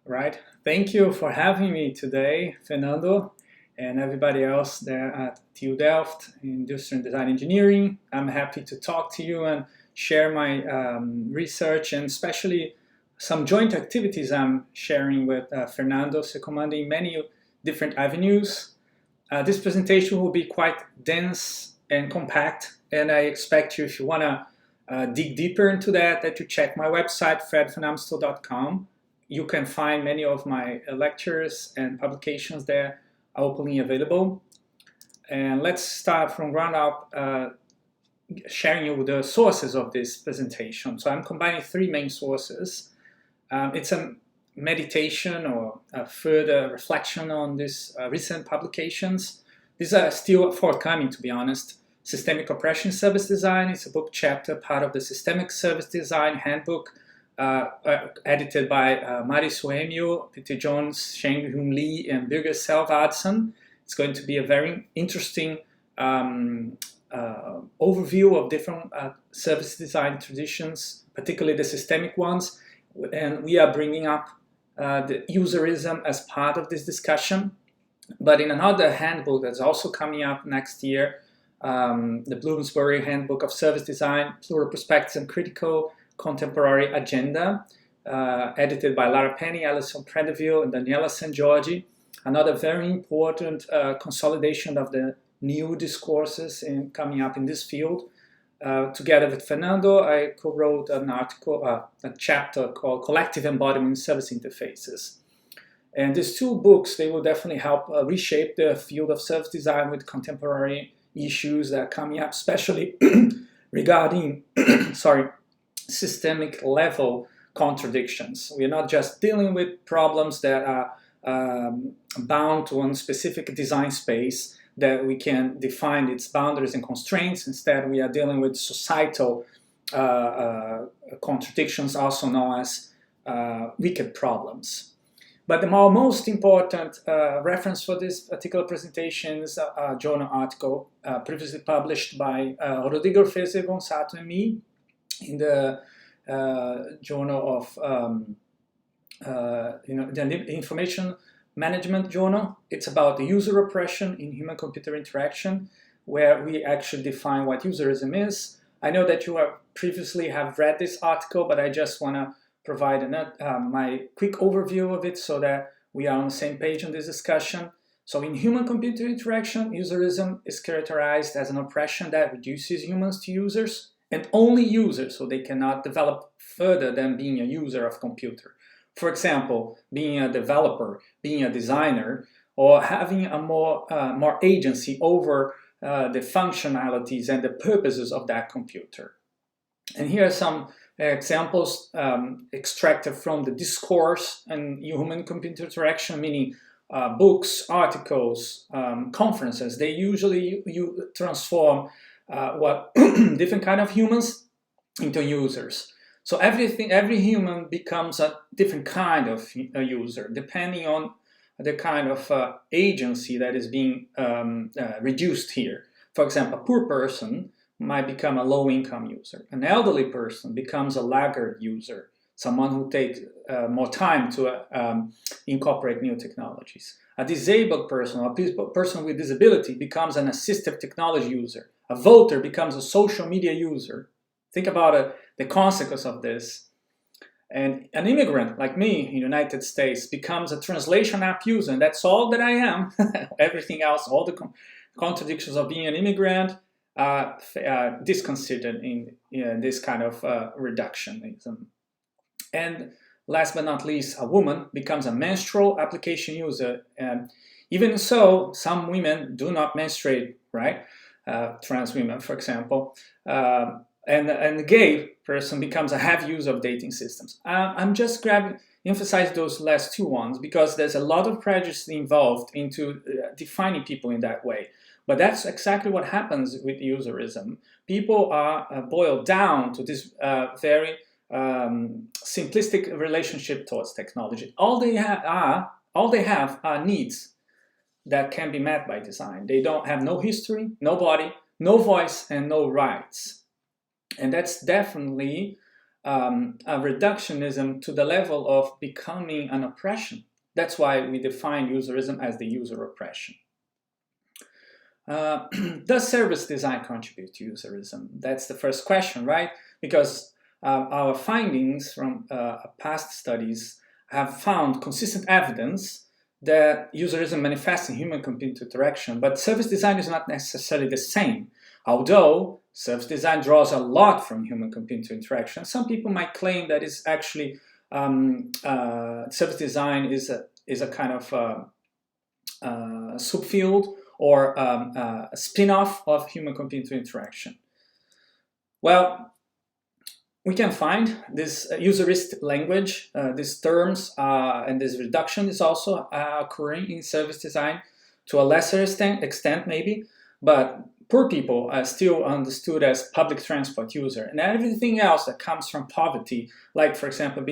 Right. Thank you for having me today, Fernando, and everybody else there at TU Delft Industrial Design Engineering. I'm happy to talk to you and share my research and especially some joint activities I'm sharing with Fernando, seconding many different avenues. This presentation will be quite dense and compact, and I expect you, if you want to dig deeper into that you check my website, fredvanamstel.com. You can find many of my lectures and publications there openly available. And let's start from ground up, sharing you the sources of this presentation. So I'm combining three main sources. It's a meditation or a further reflection on these recent publications. These are still forthcoming, to be honest. Systemic Oppression Service Design is a book chapter, part of the Systemic Service Design Handbook, edited by Mari Suemio, Peter Jones, Sheng-Hyun Lee, and Birger Selvadsen. It's going to be a very interesting overview of different service design traditions, particularly the systemic ones. And we are bringing up the userism as part of this discussion. But in another handbook that's also coming up next year, the Bloomsbury Handbook of Service Design, Plural Perspectives and Critical Contemporary Agenda, edited by Lara Penny, Alison Predeville, and Daniela San Giorgi. Another very important consolidation of the new discourses coming up in this field. Together with Fernando, I co-wrote an article, a chapter called Collective Embodiment Service Interfaces. And these two books, they will definitely help reshape the field of service design with contemporary issues that are coming up, especially regarding, systemic level contradictions. We're not just dealing with problems that are bound to one specific design space that we can define its boundaries and constraints. Instead, we are dealing with societal contradictions, also known as wicked problems. But the most important reference for this particular presentation is a journal article previously published by Rodrigo Feze Gonçalves and me in the Journal of the Information Management Journal. It's about the user oppression in human-computer interaction, where we actually define what userism is. I know that you previously have read this article, but I just want to provide my quick overview of it so that we are on the same page in this discussion. So in human-computer interaction, userism is characterized as an oppression that reduces humans to users, and only users, so they cannot develop further than being a user of computer. For example, being a developer, being a designer, or having a more agency over the functionalities and the purposes of that computer. And here are some examples extracted from the discourse and human-computer interaction, meaning books, articles, conferences. They usually transform what different kind of humans into users. So every human becomes a different kind of user, depending on the kind of agency that is being reduced here. For example, a poor person might become a low-income user. An elderly person becomes a laggard user, someone who takes more time to incorporate new technologies. A disabled person, or a person with disability, becomes an assistive technology user. A voter becomes a social media user. Think about the consequence of this. And an immigrant like me in the United States becomes a translation app user, and that's all that I am. Everything else, all the contradictions of being an immigrant, disconsidered in this kind of reductionism. And last but not least, a woman becomes a menstrual application user. Even so, some women do not menstruate, right? Trans women, for example. And a gay person becomes a heavy user of dating systems. I'm just emphasize those last two ones because there's a lot of prejudice involved into defining people in that way. But that's exactly what happens with userism. People are boiled down to this very simplistic relationship towards technology. All they have are needs that can be met by design. They don't have no history, no body, no voice, and no rights. And that's definitely a reductionism to the level of becoming an oppression. That's why we define userism as the user oppression. Does service design contribute to userism? That's the first question, right? Because our findings from past studies have found consistent evidence that userism manifests in human-computer interaction, but service design is not necessarily the same. Although service design draws a lot from human-computer interaction, some people might claim that it's actually service design is a kind of subfield or a spin-off of human-computer interaction. Well, we can find this userist language, these terms, and this reduction is also occurring in service design to a lesser extent maybe, but poor people are still understood as public transport user, and everything else that comes from poverty, like for example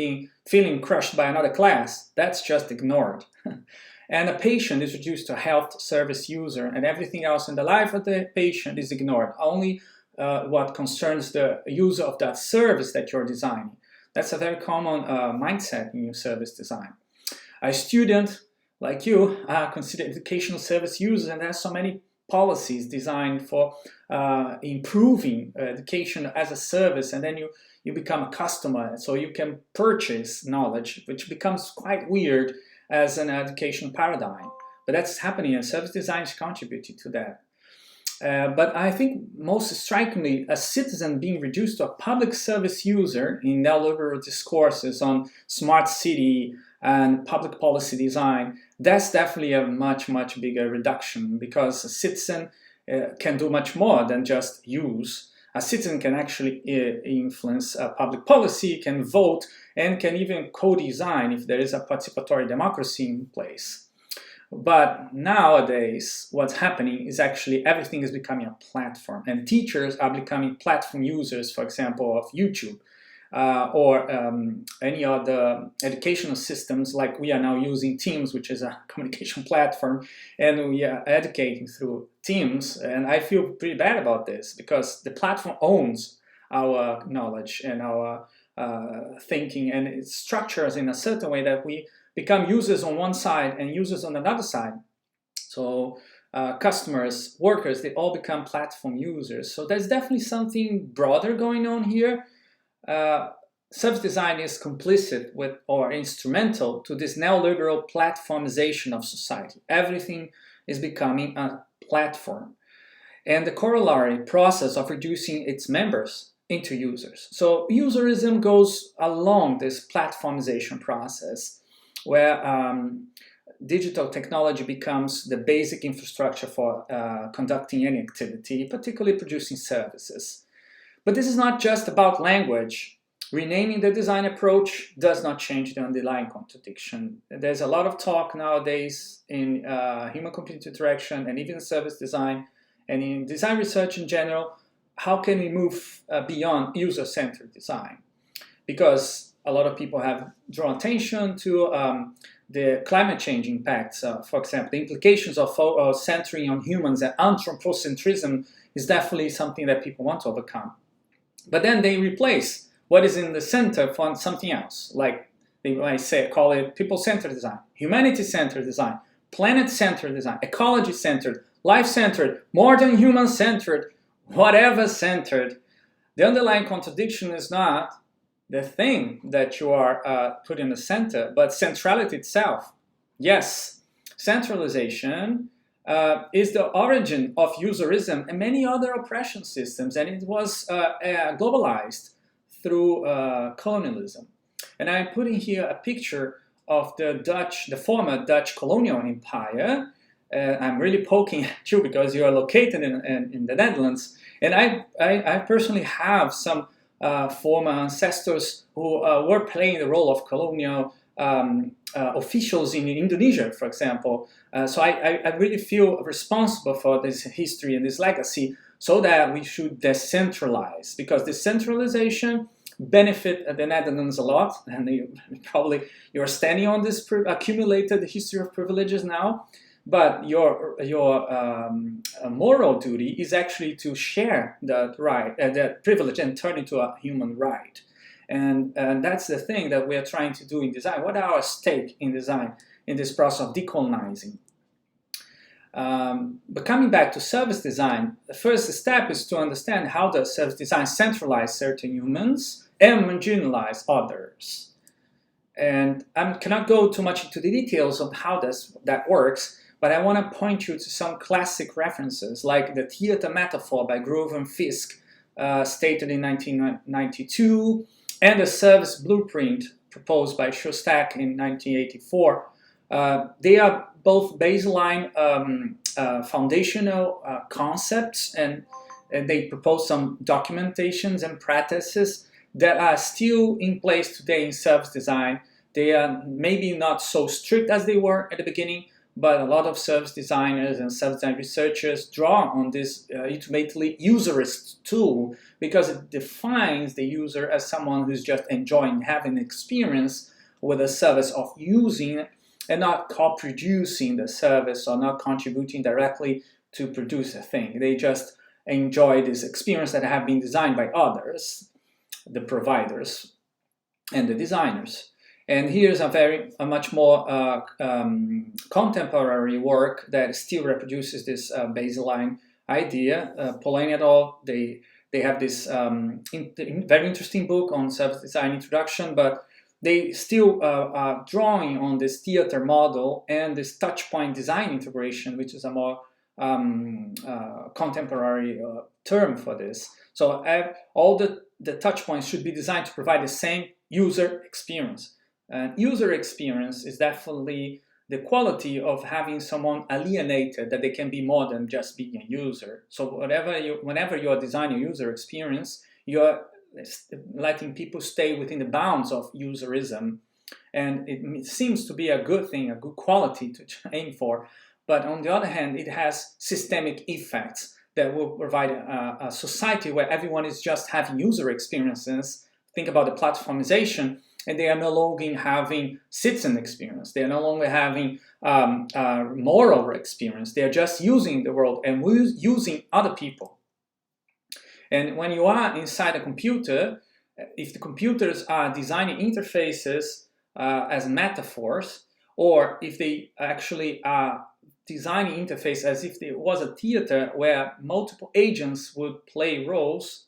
feeling crushed by another class, that's just ignored. And a patient is reduced to a health service user, and everything else in the life of the patient is ignored. Only what concerns the user of that service that you're designing. That's a very common mindset in your service design. A student like you consider educational service users, and there's so many policies designed for improving education as a service, and then you become a customer, so you can purchase knowledge, which becomes quite weird as an education paradigm. But that's happening, and service design is contributing to that. But I think most strikingly, a citizen being reduced to a public service user in neoliberal discourses on smart city and public policy design, that's definitely a much, much bigger reduction, because a citizen can do much more than just use. A citizen can actually influence public policy, can vote, and can even co-design if there is a participatory democracy in place. But nowadays, what's happening is actually everything is becoming a platform, and teachers are becoming platform users, for example, of YouTube or any other educational systems, like we are now using Teams, which is a communication platform, and we are educating through Teams. And I feel pretty bad about this, because the platform owns our knowledge and our thinking, and it structures in a certain way that we become users on one side and users on another side. So customers, workers, they all become platform users. So there's definitely something broader going on here. Service design is complicit with or instrumental to this neoliberal platformization of society. Everything is becoming a platform, and the corollary process of reducing its members into users. So userism goes along this platformization process, where digital technology becomes the basic infrastructure for conducting any activity, particularly producing services. But this is not just about language. Renaming the design approach does not change the underlying contradiction. There's a lot of talk nowadays in human-computer interaction and even service design and in design research in general. How can we move beyond user-centered design? Because a lot of people have drawn attention to the climate change impacts. For example, the implications of centering on humans, and anthropocentrism is definitely something that people want to overcome. But then they replace what is in the center for something else. Like they might call it people-centered design, humanity-centered design, planet-centered design, ecology-centered, life-centered, more than human-centered, whatever centered. The underlying contradiction is not the thing that you are put in the center, but centrality itself. Yes, centralization is the origin of userism and many other oppression systems, and it was globalized through colonialism. And I'm putting here a picture of the former Dutch colonial empire. I'm really poking at you because you are located in the Netherlands, and I personally have some former ancestors who were playing the role of colonial officials in Indonesia, for example. So I really feel responsible for this history and this legacy, so that we should decentralize, because decentralization benefit the Netherlands a lot, and you're standing on this accumulated history of privileges now. But your moral duty is actually to share that right, that privilege, and turn it into a human right. And that's the thing that we are trying to do in design. What are our stake in design in this process of decolonizing? But coming back to service design, the first step is to understand how does service design centralize certain humans and marginalize others. And I cannot go too much into the details of how that works, but I want to point you to some classic references, like the theater metaphor by Grove and Fisk, stated in 1992, and the service blueprint proposed by Shostak in 1984. They are both baseline foundational concepts, and they propose some documentations and practices that are still in place today in service design. They are maybe not so strict as they were at the beginning, but a lot of service designers and service design researchers draw on this ultimately userist tool, because it defines the user as someone who's just enjoying having experience with a service of using and not co-producing the service or not contributing directly to produce a thing. They just enjoy this experience that have been designed by others, the providers and the designers. And here's a much more contemporary work that still reproduces this baseline idea. Polanyi et al., they have this very interesting book on service design introduction, but they still are drawing on this theater model and this touchpoint design integration, which is a more contemporary term for this. So all the touchpoints should be designed to provide the same user experience. User experience is definitely the quality of having someone alienated, that they can be more than just being a user. So whenever you are designing user experience, you are letting people stay within the bounds of userism. And it seems to be a good thing, a good quality to aim for. But on the other hand, it has systemic effects that will provide a society where everyone is just having user experiences. Think about the platformization, and they are no longer having citizen experience. They are no longer having moral experience. They are just using the world and using other people. And when you are inside a computer, if the computers are designing interfaces as metaphors, or if they actually are designing interface as if there was a theater where multiple agents would play roles,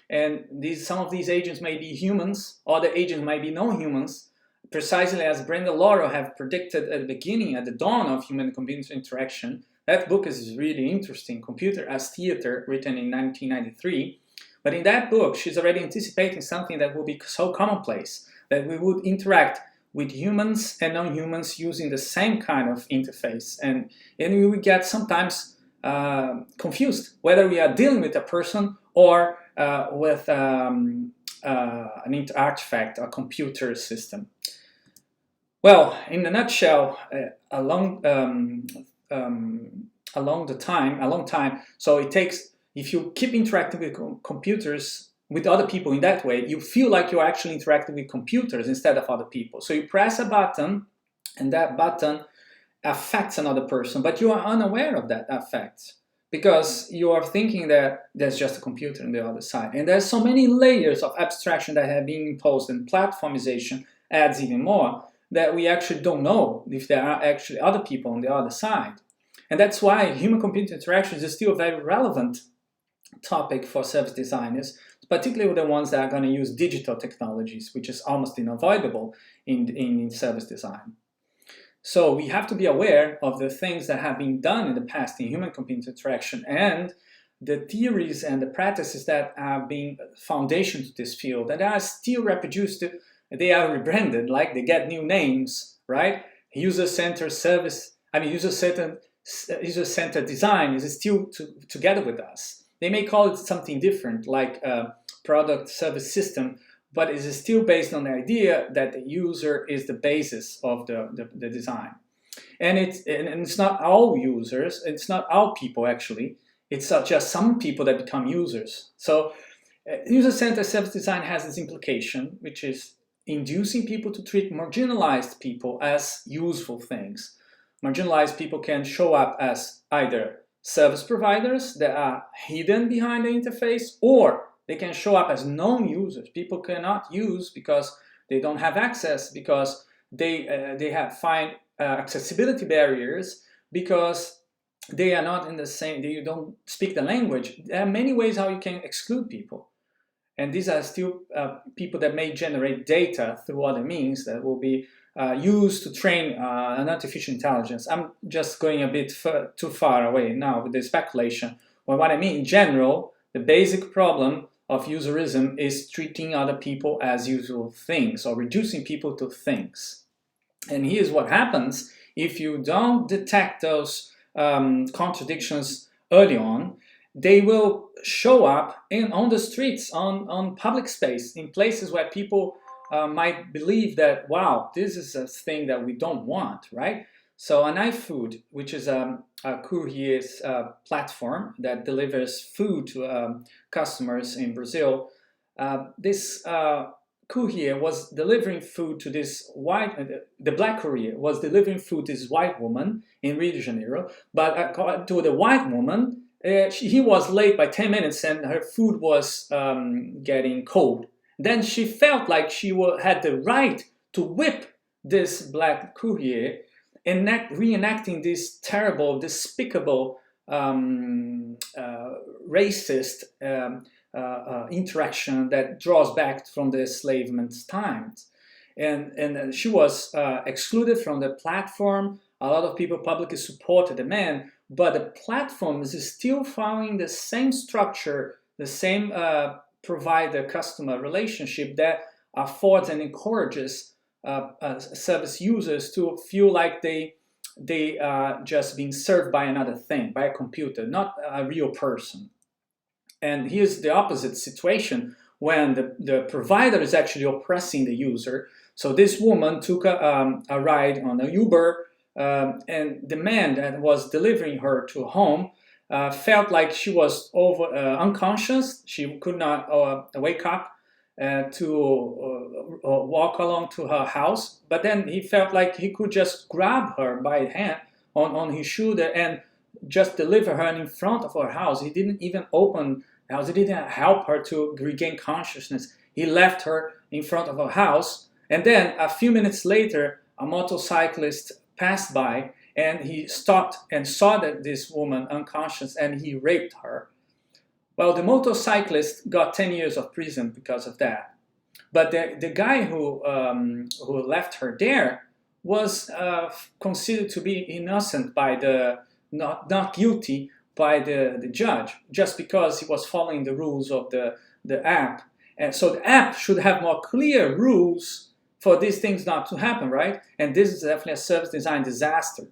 and some of these agents may be humans, other agents might be non-humans, precisely as Brenda Laurel have predicted at the beginning, at the dawn of human-computer interaction. That book is really interesting, Computer as Theater, written in 1993. But in that book, she's already anticipating something that will be so commonplace, that we would interact with humans and non-humans using the same kind of interface. And we would get sometimes confused whether we are dealing with a person or with an artifact, a computer system. Well, in a nutshell, a long time. So it takes, if you keep interacting with computers, with other people in that way, you feel like you're actually interacting with computers instead of other people. So you press a button, and that button affects another person, but you are unaware of that effect, because you are thinking that there's just a computer on the other side. And there's so many layers of abstraction that have been imposed, and platformization adds even more, that we actually don't know if there are actually other people on the other side. And that's why human-computer interactions is still a very relevant topic for service designers, particularly with the ones that are going to use digital technologies, which is almost unavoidable in service design. So we have to be aware of the things that have been done in the past in human-computer interaction, and the theories and the practices that are being foundation to this field that are still reproduced. They are rebranded, like they get new names, right? User-centered service, user-centered design is still together with us. They may call it something different, like product service system, but it is still based on the idea that the user is the basis of the design. And it's not all users, it's not all people actually, it's just some people that become users. So user-centered service design has this implication, which is inducing people to treat marginalized people as useful things. Marginalized people can show up as either service providers that are hidden behind the interface, or They can show up as known users. People cannot use because they don't have access, because they have find accessibility barriers, because they are not in the same, they don't speak the language. There are many ways how you can exclude people. And these are still people that may generate data through other means that will be used to train an artificial intelligence. I'm just going a bit too far away now with the speculation. Well, what I mean in general, the basic problem of userism is treating other people as useful things, or reducing people to things. And here's what happens if you don't detect those contradictions early on. They will show up on the streets, on public space, in places where people might believe that, wow, this is a thing that we don't want, right? So an iFood, which is a courier's platform that delivers food to customers in Brazil, this courier was delivering food to this the black courier was delivering food to this white woman in Rio de Janeiro, but according to the white woman, he was late by 10 minutes and her food was getting cold. Then she felt like she had the right to whip this black courier, reenacting this terrible, despicable, racist interaction that draws back from the enslavement times. And she was excluded from the platform. A lot of people publicly supported the man, but the platform is still following the same structure, the same provider-customer relationship that affords and encourages service users to feel like they are just being served by another thing, by a computer, not a real person. And here's the opposite situation when the provider is actually oppressing the user. So this woman took a ride on a Uber, and the man that was delivering her to home felt like she was unconscious. She could not wake up to walk along to her house. But then he felt like he could just grab her by the hand on his shoulder and just deliver her in front of her house. He didn't even open the house. He didn't help her to regain consciousness. He left her in front of her house. And then a few minutes later, a motorcyclist passed by and he stopped and saw that this woman unconscious and he raped her. Well, the motorcyclist got 10 years of prison because of that. But the guy who left her there was considered to be innocent by not guilty by the judge, just because he was following the rules of the app. And so the app should have more clear rules for these things not to happen, right? And this is definitely a service design disaster.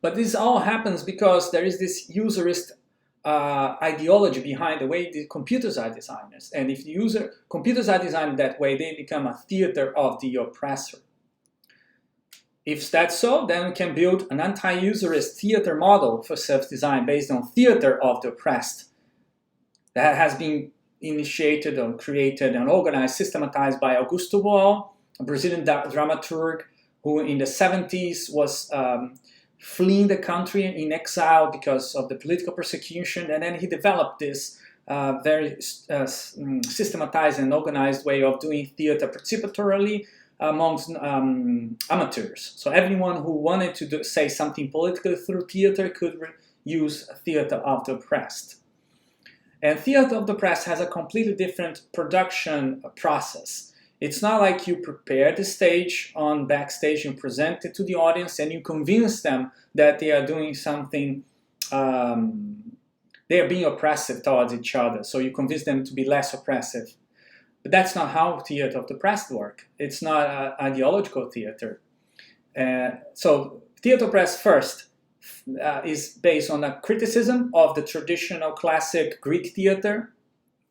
But this all happens because there is this userist ideology behind the way the computers are designed. And if the computers are designed that way, they become a theater of the oppressor. If that's so, then we can build an anti-userist theater model for service design based on theater of the oppressed that has been initiated or created and organized, systematized by Augusto Boal, a Brazilian dramaturg who in the 70s was fleeing the country in exile because of the political persecution, and then he developed this very systematized and organized way of doing theater participatorily amongst amateurs. So everyone who wanted to say something politically through theater could use theater of the oppressed. And theater of the oppressed has a completely different production process. It's not like you prepare the stage on backstage, you present it to the audience and you convince them that they are doing something, they are being oppressive towards each other. So you convince them to be less oppressive. But that's not how theater of the oppressed work. It's not ideological theater. So theater of the oppressed first is based on a criticism of the traditional classic Greek theater,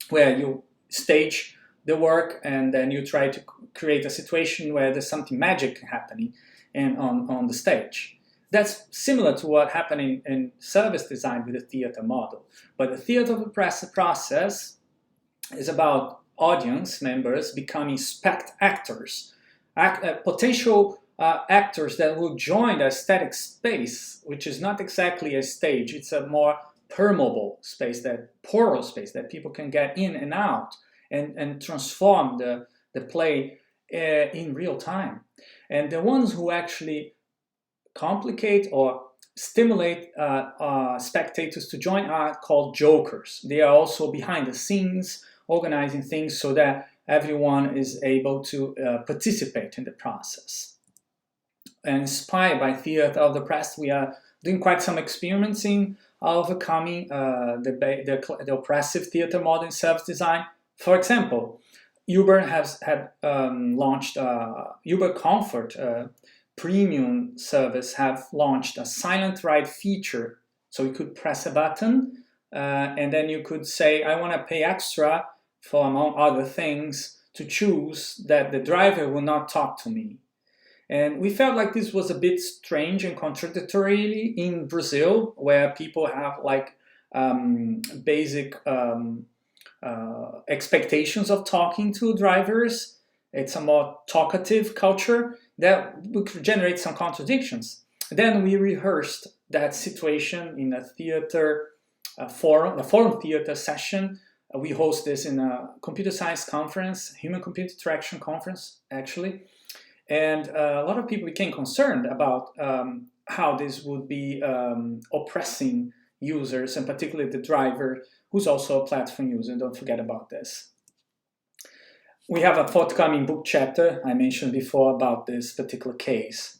where you stage the work and then you try to create a situation where there's something magic happening on the stage. That's similar to what happened in service design with the theater model. But the theater of the oppressed process is about audience members becoming spect actors, potential actors that will join the aesthetic space, which is not exactly a stage. It's a more permeable space, that portal space that people can get in and out and transform the play in real time. And the ones who actually complicate or stimulate spectators to join are called jokers. They are also behind the scenes, organizing things so that everyone is able to participate in the process. And inspired by theater of the press, we are doing quite some experiments in overcoming the oppressive theater model in service design. For example, Uber had launched Uber Comfort premium service have launched a silent ride feature. So you could press a button and then you could say, I want to pay extra for, among other things, to choose that the driver will not talk to me. And we felt like this was a bit strange and contradictory in Brazil, where people have like basic expectations of talking to drivers. It's a more talkative culture that would generate some contradictions. Then we rehearsed that situation in a theater forum, a forum theater session. We host this in a computer science conference, human-computer interaction conference, actually. And a lot of people became concerned about how this would be oppressing users, and particularly the driver, who's also a platform user. Don't forget about this. We have a forthcoming book chapter I mentioned before about this particular case.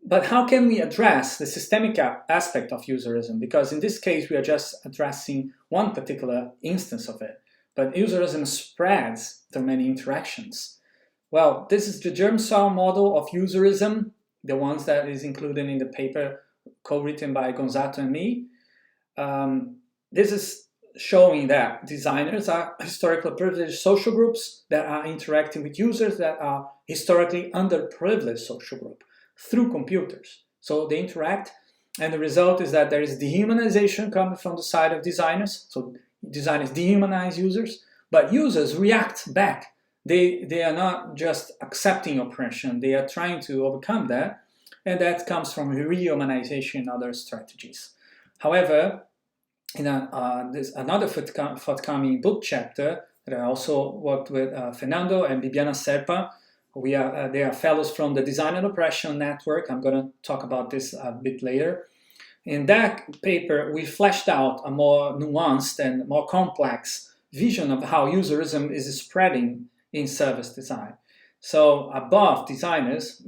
But how can we address the systemic aspect of userism? Because in this case, we are just addressing one particular instance of it. But userism spreads through many interactions. Well, this is the germ cell model of userism, the ones that is included in the paper co-written by Gonzato and me. This is showing that designers are historically privileged social groups that are interacting with users that are historically underprivileged social group through computers. So they interact, and the result is that there is dehumanization coming from the side of designers. So designers dehumanize users, but users react back. They are not just accepting oppression, they are trying to overcome that, and that comes from rehumanization and other strategies. However, in there's another forthcoming book chapter that I also worked with Fernando and Bibiana Serpa. They are fellows from the Design and Oppression Network. I'm going to talk about this a bit later. In that paper, we fleshed out a more nuanced and more complex vision of how userism is spreading in service design. So above designers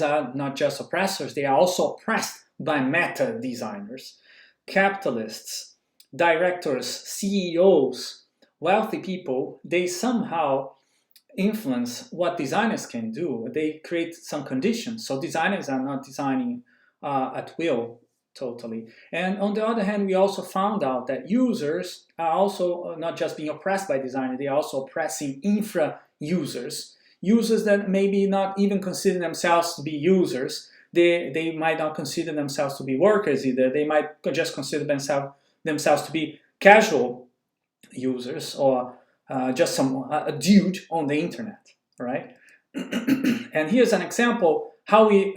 are not just oppressors, they are also oppressed by meta designers, capitalists, directors, CEOs, wealthy people. They somehow influence what designers can do. They create some conditions. So designers are not designing at will totally. And on the other hand, we also found out that users are also not just being oppressed by designers, they are also oppressing infra users. Users that maybe not even consider themselves to be users. They might not consider themselves to be workers either. They might just consider themselves to be casual users or just a dude on the internet, right? And here's an example how we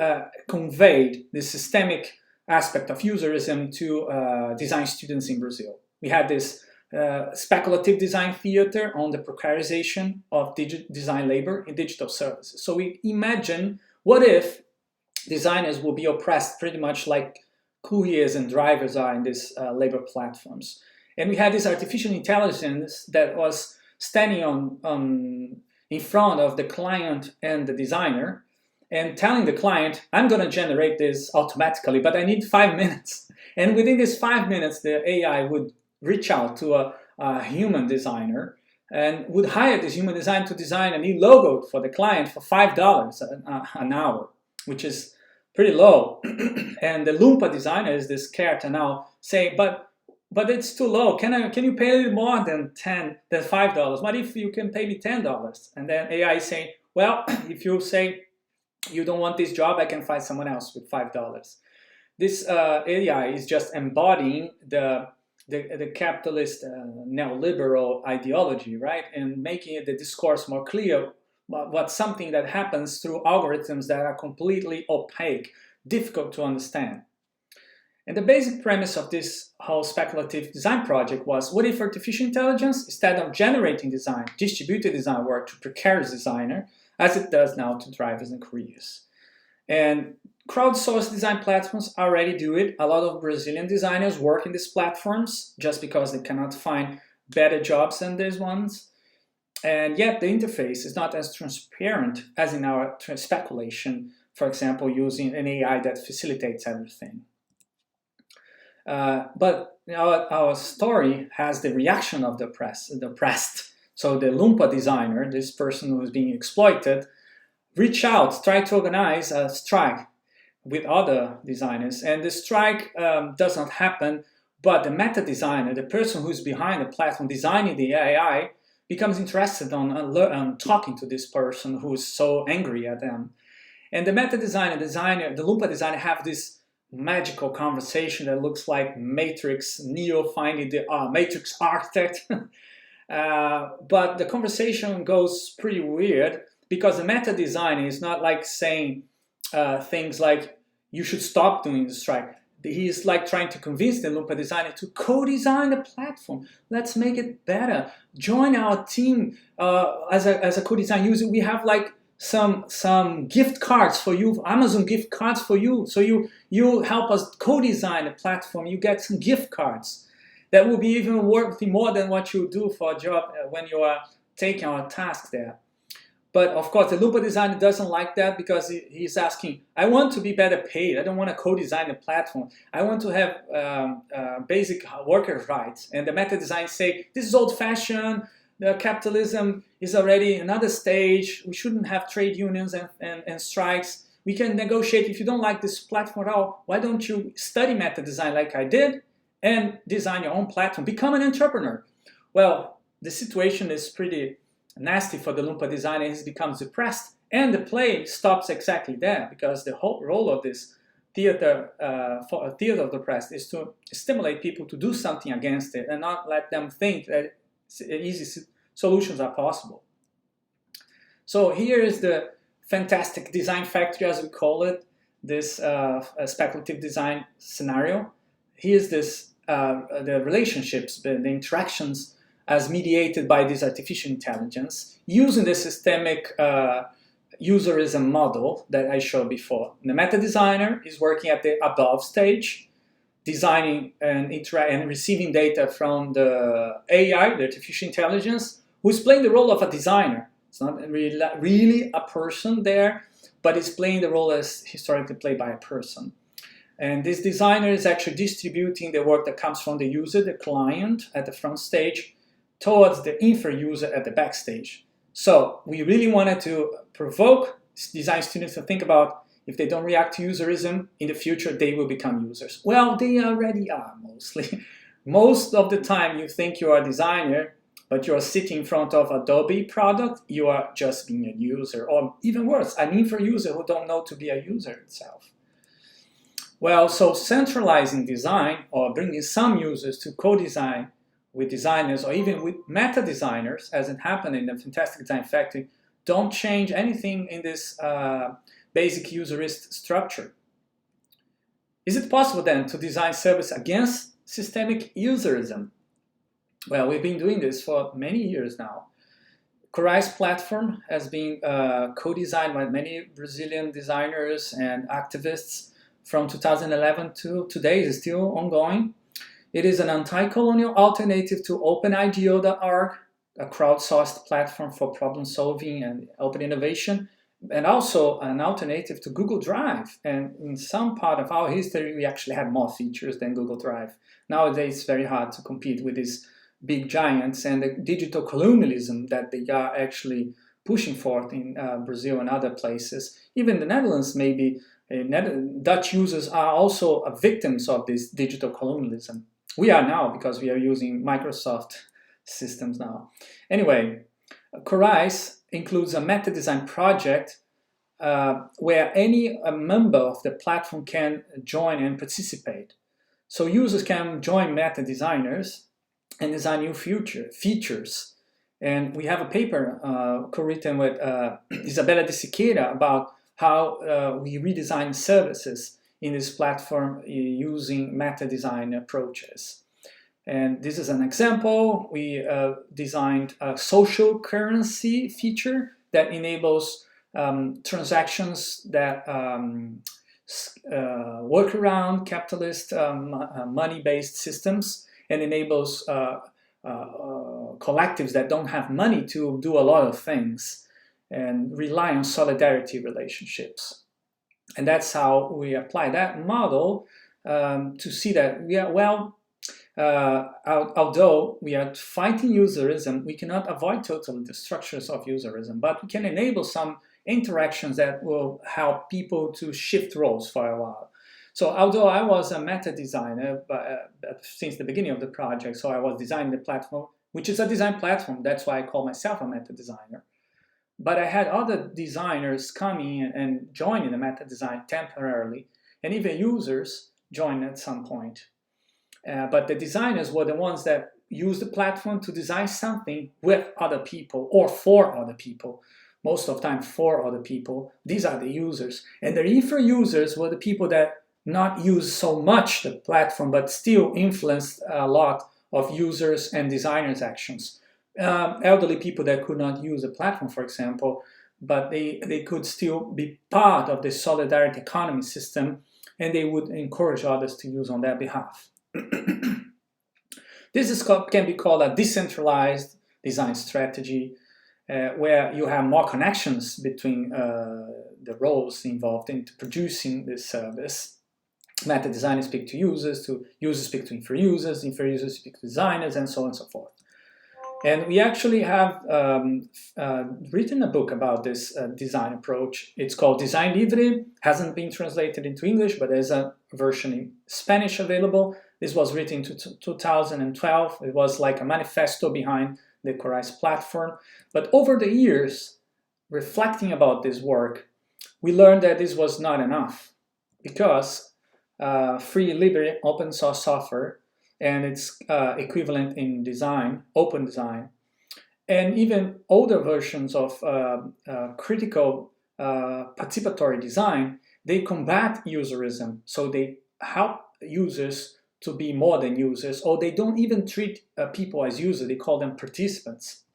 conveyed the systemic aspect of userism to design students in Brazil. We had this speculative design theater on the precarization of design labor in digital services. So we imagine, what if designers will be oppressed pretty much like couriers and drivers are in these labor platforms. And we had this artificial intelligence that was standing in front of the client and the designer and telling the client, I'm going to generate this automatically, but I need 5 minutes. And within these 5 minutes, the AI would reach out to a human designer and would hire this human designer to design a new logo for the client for $5 an hour, which is pretty low. And the Loompa designer is this character now saying, but it's too low. Can you pay a little more than $5? What if you can pay me $10? And then AI is saying, well, if you say you don't want this job, I can find someone else with $5. This AI is just embodying the capitalist neoliberal ideology, right? And making the discourse more clear. What's something that happens through algorithms that are completely opaque, difficult to understand. And the basic premise of this whole speculative design project was, what if artificial intelligence, instead of generating design, distributed design work to precarious designer, as it does now to drivers and careers. And crowdsourced design platforms already do it. A lot of Brazilian designers work in these platforms just because they cannot find better jobs than these ones. And yet the interface is not as transparent as in our speculation, for example, using an AI that facilitates everything. But our story has the reaction of the oppressed. So the Lumpa designer, this person who is being exploited, reach out, try to organize a strike with other designers. And the strike does not happen, but the meta designer, the person who's behind the platform designing the AI, becomes interested on talking to this person who is so angry at them. And the meta designer, the Lumpa designer, have this magical conversation that looks like Matrix, Neo finding the Matrix architect. But the conversation goes pretty weird because the meta designer is not like saying things like, you should stop doing the strike. He's like trying to convince the Lumpa designer to co-design the platform. Let's make it better. Join our team as a co-design user. We have like some gift cards for you, Amazon gift cards for you. So you help us co-design the platform. You get some gift cards that will be even worth more than what you do for a job when you are taking on a task there. But of course, the Lumpa designer doesn't like that because he's asking, I want to be better paid. I don't want to co-design the platform. I want to have basic worker rights. And the meta designers say, this is old-fashioned. The capitalism is already another stage. We shouldn't have trade unions and strikes. We can negotiate. If you don't like this platform at all, why don't you study meta design like I did and design your own platform? Become an entrepreneur. Well, the situation is pretty nasty for the Lumpa designer. He becomes depressed, and the play stops exactly there because the whole role of this theater of the oppressed is to stimulate people to do something against it and not let them think that easy solutions are possible. So here is the fantastic design factory, as we call it, this speculative design scenario. Here's this the relationships, the interactions as mediated by this artificial intelligence, using the systemic userism model that I showed before. The meta designer is working at the above stage, designing and receiving data from the AI, the artificial intelligence, who's playing the role of a designer. It's not really a person there, but it's playing the role as historically played by a person. And this designer is actually distributing the work that comes from the user, the client, at the front stage, towards the infra user at the backstage. So we really wanted to provoke design students to think about, if they don't react to userism, in the future they will become users. Well, they already are mostly. Most of the time you think you are a designer, but you are sitting in front of Adobe product, you are just being a user, or even worse, an infra user who don't know to be a user itself. Well, so centralizing design or bringing some users to co-design with designers or even with meta designers, as it happened in the Fantastic Design Factory, don't change anything in this basic userist structure. Is it possible then to design service against systemic userism? Well, we've been doing this for many years now. Corai's platform has been co-designed by many Brazilian designers and activists from 2011 to today. It's still ongoing. It is an anti-colonial alternative to OpenIDEO.org, a crowdsourced platform for problem solving and open innovation, and also an alternative to Google Drive. And in some part of our history, we actually had more features than Google Drive. Nowadays, it's very hard to compete with these big giants and the digital colonialism that they are actually pushing forth in Brazil and other places. Even the Netherlands, maybe Dutch users are also victims of this digital colonialism. We are now, because we are using Microsoft systems now. Anyway, Corai's includes a meta design project where any member of the platform can join and participate. So users can join meta designers and design new features. And we have a paper co-written with Isabella de Siqueira about how we redesign services in this platform using meta design approaches. And this is an example. We designed a social currency feature that enables transactions that work around capitalist money-based systems and enables collectives that don't have money to do a lot of things and rely on solidarity relationships. And that's how we apply that model to see that, although we are fighting userism, we cannot avoid totally the structures of userism, but we can enable some interactions that will help people to shift roles for a while. So although I was a meta designer since the beginning of the project, so I was designing the platform, which is a design platform, that's why I call myself a meta designer. But I had other designers coming and joining the meta design temporarily, and even users joined at some point. But the designers were the ones that used the platform to design something with other people or for other people. Most of the time for other people. These are the users. And the infra users were the people that not use so much the platform, but still influenced a lot of users and designers' actions. Elderly people that could not use the platform, for example, but they could still be part of the solidarity economy system, and they would encourage others to use on their behalf. This can be called a decentralized design strategy, where you have more connections between the roles involved in producing this service. Meta designers speak to users speak to infra users speak to designers, and so on and so forth. And we actually have written a book about this design approach. It's called Design Libre. Hasn't been translated into English, but there's a version in Spanish available. This was written in 2012. It was like a manifesto behind the Corais platform. But over the years, reflecting about this work, we learned that this was not enough, because free, libre, open source software and its equivalent in design, open design, and even older versions of critical participatory design, they combat userism. So they help users to be more than users, or they don't even treat people as users, they call them participants.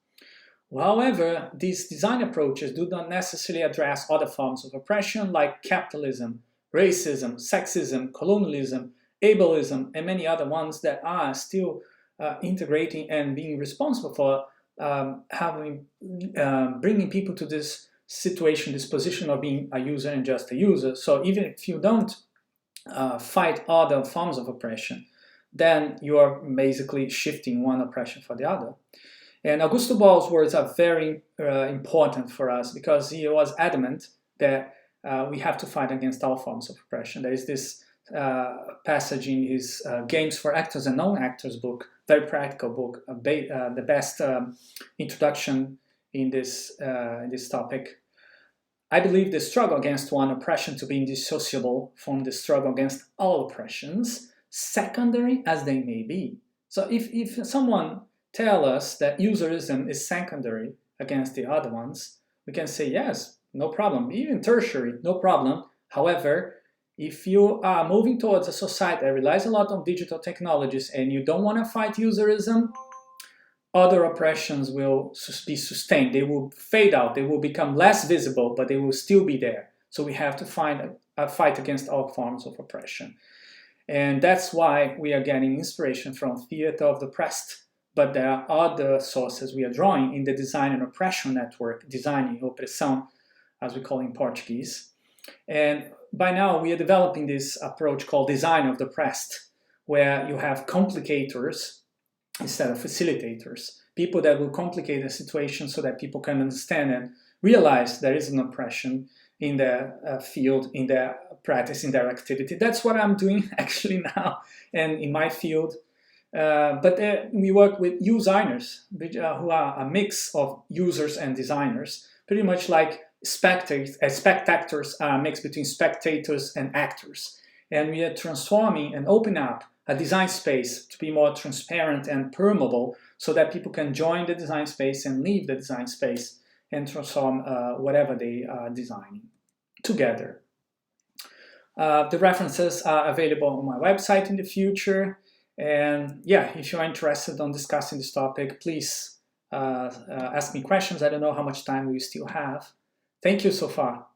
However, these design approaches do not necessarily address other forms of oppression like capitalism, racism, sexism, colonialism, ableism, and many other ones that are still integrating and being responsible for bringing people to this situation, this position of being a user and just a user. So even if you don't fight other forms of oppression, then you are basically shifting one oppression for the other. And Augusto Boal's words are very important for us, because he was adamant that we have to fight against all forms of oppression. There is this passage in his Games for Actors and Non-Actors book, very practical book, the best introduction in this topic. I believe the struggle against one oppression to be indissociable from the struggle against all oppressions, secondary as they may be. So if someone tell us that userism is secondary against the other ones, we can say yes, no problem, even tertiary, no problem. However, if you are moving towards a society that relies a lot on digital technologies and you don't want to fight userism, other oppressions will be sustained. They will fade out. They will become less visible, but they will still be there. So we have to find a fight against all forms of oppression. And that's why we are getting inspiration from Theater of the Oppressed. But there are other sources we are drawing in the Design and Oppression Network, Design e Opressão, as we call it in Portuguese. And by now we are developing this approach called Design of the Oppressed, where you have complicators instead of facilitators, people that will complicate the situation so that people can understand and realize there is an oppression in their field, in their practice, in their activity. That's what I'm doing actually now and in my field. But we work with useliners, who are a mix of users and designers, pretty much like spectators are a mix between spectators and actors. And we are transforming and opening up a design space to be more transparent and permeable so that people can join the design space and leave the design space and transform whatever they are designing together. The references are available on my website in the future. And yeah, if you're interested in discussing this topic, please ask me questions. I don't know how much time we still have. Thank you so far.